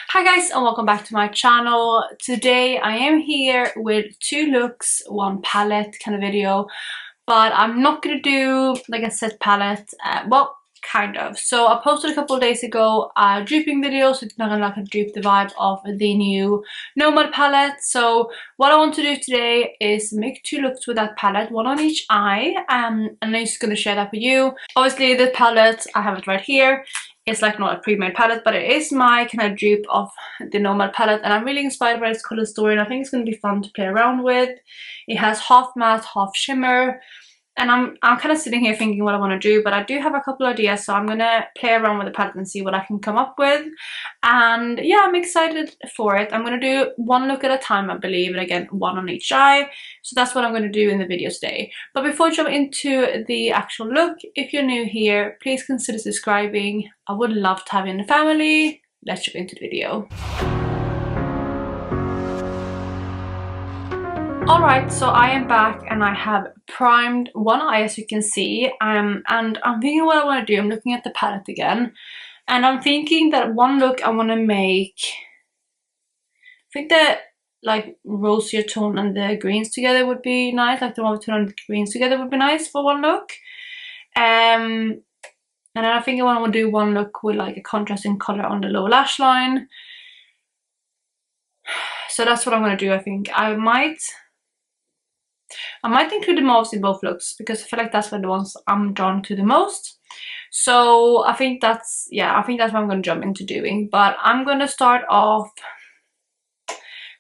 Hi guys, and welcome back to my channel. Today I am here with two looks, one palette kind of video, but I'm not gonna do like a set palette. Well, kind of. So I posted a couple of days ago a duping video, so it's not gonna like dupe the vibe of the new Nomad palette. So what I want to do today is make two looks with that palette, one on each eye, and I'm just gonna share that with you. Obviously the palette, I have it right here. It's like not a pre-made palette, but it is my kind of dupe of the Nomad palette, and I'm really inspired by its color story, and I think it's going to be fun to play around with. It has half matte, half shimmer, and I'm kind of sitting here thinking what I want to do, but I do have a couple ideas, so I'm going to play around with the palette and see what I can come up with. And yeah, I'm excited for it. I'm going to do one look at a time, I believe, and again, one on each eye. So that's what I'm going to do in the video today. But before I jump into the actual look, if you're new here, please consider subscribing. I would love to have you in the family. Let's jump into the video. Alright, so I am back and I have primed one eye, as you can see, and I'm thinking what I want to do. I'm looking at the palette again, and I'm thinking that one look I want to make, I think the like rosier tone and the greens together would be nice, like the mauve tone and the greens together would be nice for one look. And then I think I want to do one look with like a contrasting color on the lower lash line. So that's what I'm going to do. I think I might include the mauves in both looks because I feel like that's the ones I'm drawn to the most. So I think that's, yeah, I think that's what I'm going to jump into doing. But I'm going to start off,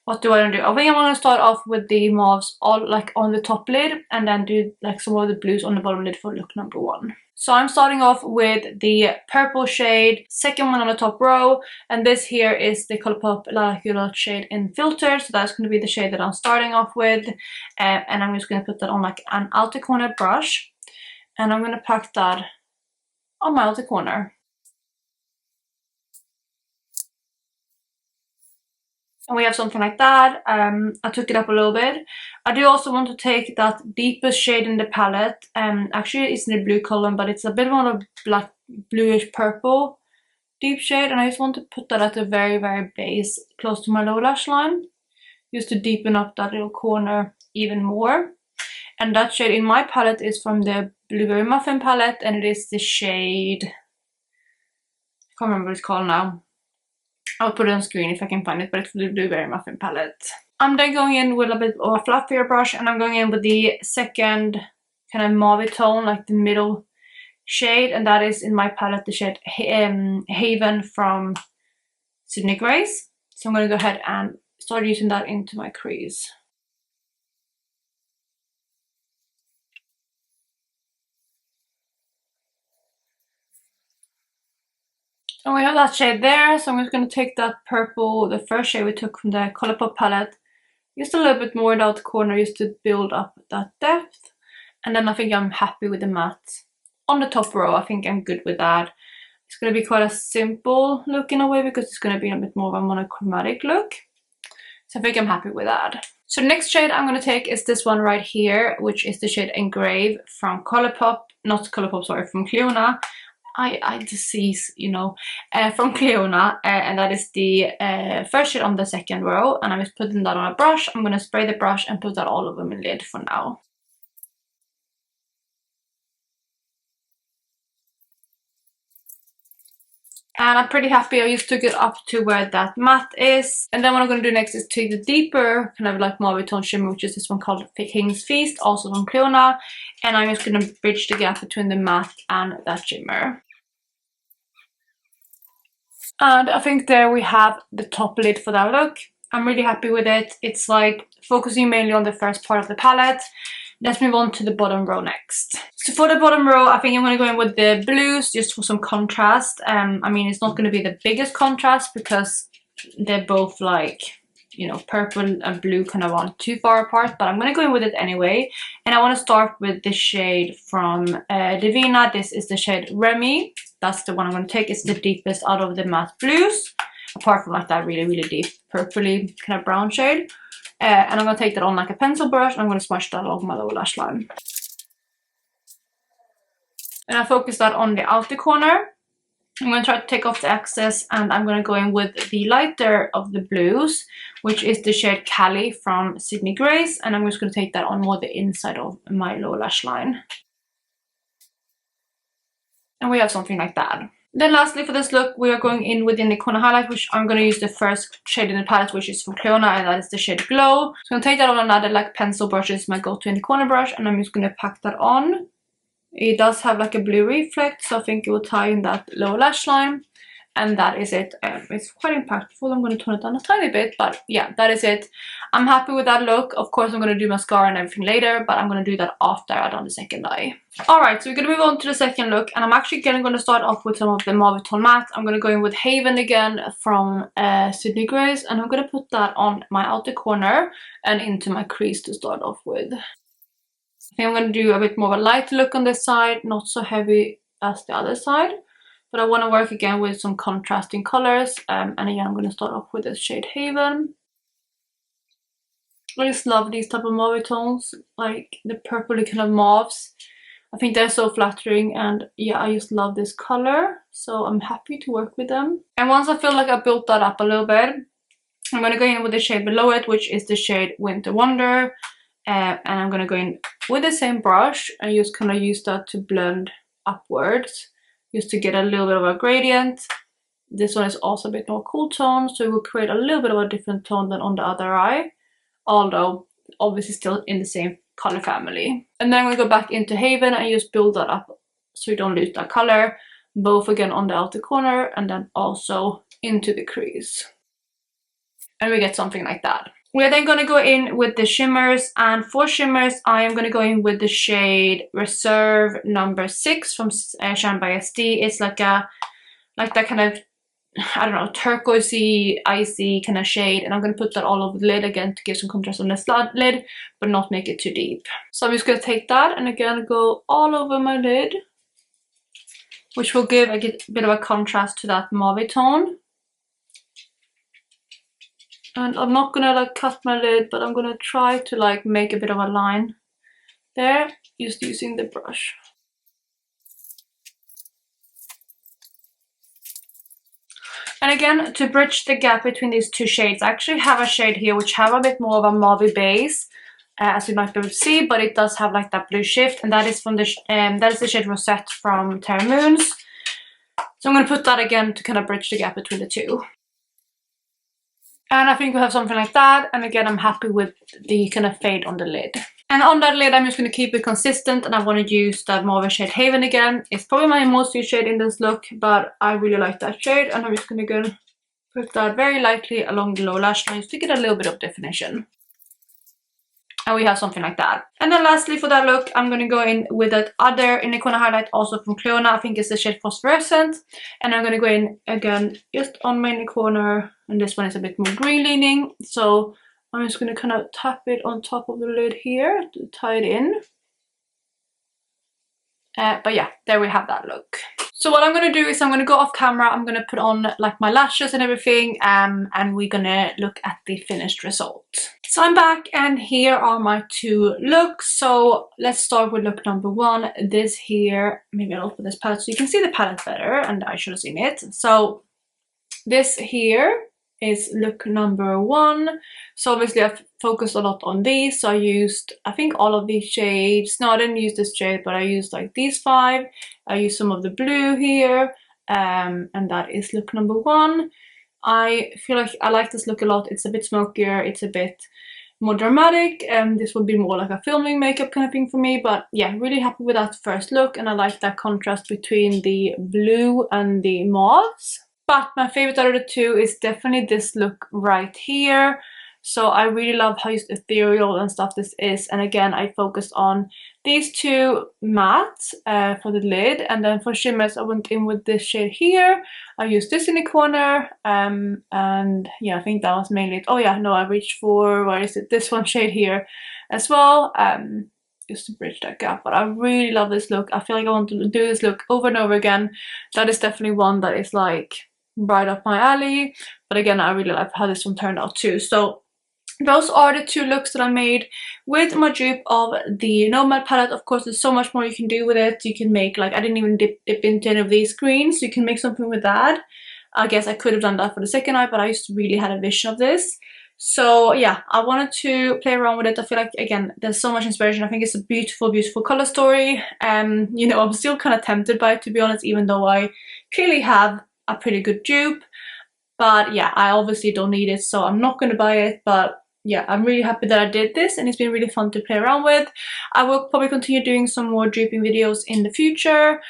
what do I want to do? I think I'm going to start off with the mauves all like on the top lid, and then do like some of the blues on the bottom lid for look number one. So I'm starting off with the purple shade, second one on the top row, and this here is the Colourpop Lilac shade in Filter, so that's going to be the shade that I'm starting off with, and I'm just going to put that on like an outer corner brush, and I'm going to pack that on my outer corner. And we have something like that. I took it up a little bit. I do also want to take that deepest shade in the palette. Actually it's in the blue color, but it's a bit more of a black bluish purple deep shade, and I just want to put that at the very base, close to my lower lash line, just to deepen up that little corner even more. And that shade in my palette is from the Blueberry Muffin palette, and it is the shade, I can't remember what it's called now. I'll put it on screen if I can find it, but it's the Blueberry Muffin palette. I'm then going in with a bit of a fluffier brush, and I'm going in with the second kind of mauve tone, like the middle shade, and that is in my palette the shade Haven from Sydney Grace. So I'm going to go ahead and start using that into my crease. And we have that shade there, so I'm just going to take that purple, the first shade we took from the Colourpop palette, just a little bit more in the outer corner just to build up that depth. And then I think I'm happy with the matte on the top row. I think I'm good with that. It's going to be quite a simple look in a way because it's going to be a bit more of a monochromatic look. So I think I'm happy with that. So the next shade I'm going to take is this one right here, which is the shade Engrave from Colourpop, not Colourpop, sorry, from Cleona. I disease, you know, from Cleona, and that is the first shade on the second row, and I'm just putting that on a brush. I'm going to spray the brush and put that all over my lid for now. And I'm pretty happy. I just took it up to where that matte is. And then what I'm going to do next is take the deeper kind of like mauve tone shimmer, which is this one called King's Feast, also from Cleona. And I'm just going to bridge the gap between the matte and that shimmer. And I think there we have the top lid for that look. I'm really happy with it. It's like focusing mainly on the first part of the palette. Let's move on to the bottom row next. So for the bottom row, I think I'm going to go in with the blues just for some contrast. I mean, it's not going to be the biggest contrast because they're both like, you know, purple and blue kind of aren't too far apart, but I'm going to go in with it anyway. And I want to start with the shade from Divina. This is the shade Remy. That's the one I'm going to take. It's the deepest out of the matte blues, apart from like that really deep purpley kind of brown shade. And I'm going to take that on like a pencil brush, and I'm going to smudge that along my lower lash line. And I focus that on the outer corner. I'm going to try to take off the excess, and I'm going to go in with the lighter of the blues, which is the shade Cali from Sydney Grace, and I'm just going to take that on more the inside of my lower lash line. And we have something like that. Then lastly for this look, we are going in with the Icona highlight, which I'm going to use the first shade in the palette, which is from Cleona, and that is the shade Glow. So I'm going to take that on another like pencil brush, is my go-to in the corner brush, and I'm just going to pack that on. It does have like a blue reflect, so I think it will tie in that lower lash line. And that is it. It's quite impactful. I'm going to tone it down a tiny bit, but yeah, that is it. I'm happy with that look. Of course, I'm going to do mascara and everything later, but I'm going to do that after I've done the second eye. Alright, so we're going to move on to the second look, and I'm actually going to start off with some of the Mauve Tone Matte. I'm going to go in with Haven again from Sydney Grace, and I'm going to put that on my outer corner and into my crease to start off with. I think I'm going to do a bit more of a light look on this side, not so heavy as the other side. But I want to work again with some contrasting colors. And again, I'm going to start off with this shade Haven. I just love these type of mauve tones, like the purpley kind of mauves. I think they're so flattering, and yeah, I just love this color. So I'm happy to work with them. And once I feel like I built that up a little bit, I'm going to go in with the shade below it, which is the shade Winter Wonder. And I'm going to go in with the same brush and just kind of use that to blend upwards, just to get a little bit of a gradient. This one is also a bit more cool tone, so it will create a little bit of a different tone than on the other eye, although obviously still in the same color family. And then I'm going to go back into Haven and just build that up so you don't lose that color, both again on the outer corner and then also into the crease. And we get something like that. We're then going to go in with the shimmers, and for shimmers I am going to go in with the shade Reserve number 6 from Shine by SD. It's like that kind of, I don't know, turquoisey, icy kind of shade, and I'm going to put that all over the lid again to give some contrast on the lid, but not make it too deep. So I'm just going to take that and again go all over my lid, which will give a bit of a contrast to that mauve tone. And I'm not gonna like cut my lid, but I'm gonna try to like make a bit of a line there, just using the brush. And again, to bridge the gap between these two shades, I actually have a shade here which have a bit more of a mauve base, as you might be able to see, but it does have like that blue shift, and that is from the that is the shade Rosette from Terra Moons. So I'm gonna put that again to kind of bridge the gap between the two. And I think we have something like that, and again I'm happy with the kind of fade on the lid. And on that lid I'm just going to keep it consistent, and I want to use that mauve shade Haven again. It's probably my most used shade in this look, but I really like that shade, and I'm just going to go put that very lightly along the lower lash line to get a little bit of definition. And we have something like that. And then lastly for that look, I'm going to go in with that other inner corner highlight, also from Cleona. I think it's the shade Phosphorescent. And I'm going to go in again just on my inner corner. And this one is a bit more green leaning. So I'm just going to kind of tap it on top of the lid here to tie it in. But yeah, there we have that look. So what I'm going to do is I'm going to go off camera, I'm going to put on like my lashes and everything, and we're going to look at the finished result. So I'm back, and here are my two looks. So let's start with look number 1. This here, maybe I'll open this palette so you can see the palette better, and I should have seen it. So this here is look number 1. So obviously I've focused a lot on these, so I used I think all of these shades. No, I didn't use this shade, but I used like these 5. I used some of the blue here, and that is look number 1. I feel like I like this look a lot. It's a bit smokier, it's a bit more dramatic, and this would be more like a filming makeup kind of thing for me. But yeah, really happy with that first look, and I like that contrast between the blue and the mauves. But my favorite out of the two is definitely this look right here. So I really love how just ethereal and stuff this is. And again, I focused on these two mattes for the lid. And then for shimmers, I went in with this shade here. I used this in the corner. And yeah, I think that was mainly it. Oh yeah, no, I reached for, where is it? This one shade here as well. Just to bridge that gap. But I really love this look. I feel like I want to do this look over and over again. That is definitely one that is like right up my alley. But again, I really like how this one turned out too. So those are the 2 looks that I made with my dupe of the Nomad palette. Of course, there's so much more you can do with it. You can make, like, I didn't even dip into any of these greens, so you can make something with that. I guess I could have done that for the second eye, but I just really had a vision of this. So yeah, I wanted to play around with it. I feel like, again, there's so much inspiration. I think it's a beautiful, beautiful color story. You know, I'm still kind of tempted by it, to be honest, even though I clearly have a pretty good dupe. But yeah, I obviously don't need it, so I'm not going to buy it. But yeah, I'm really happy that I did this, and it's been really fun to play around with. I will probably continue doing some more duping videos in the future.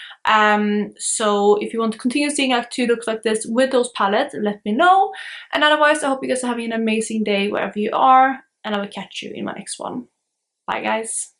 So if you want to continue seeing like 2 looks like this with those palettes, let me know. And otherwise, I hope you guys are having an amazing day wherever you are, and I will catch you in my next one. Bye guys.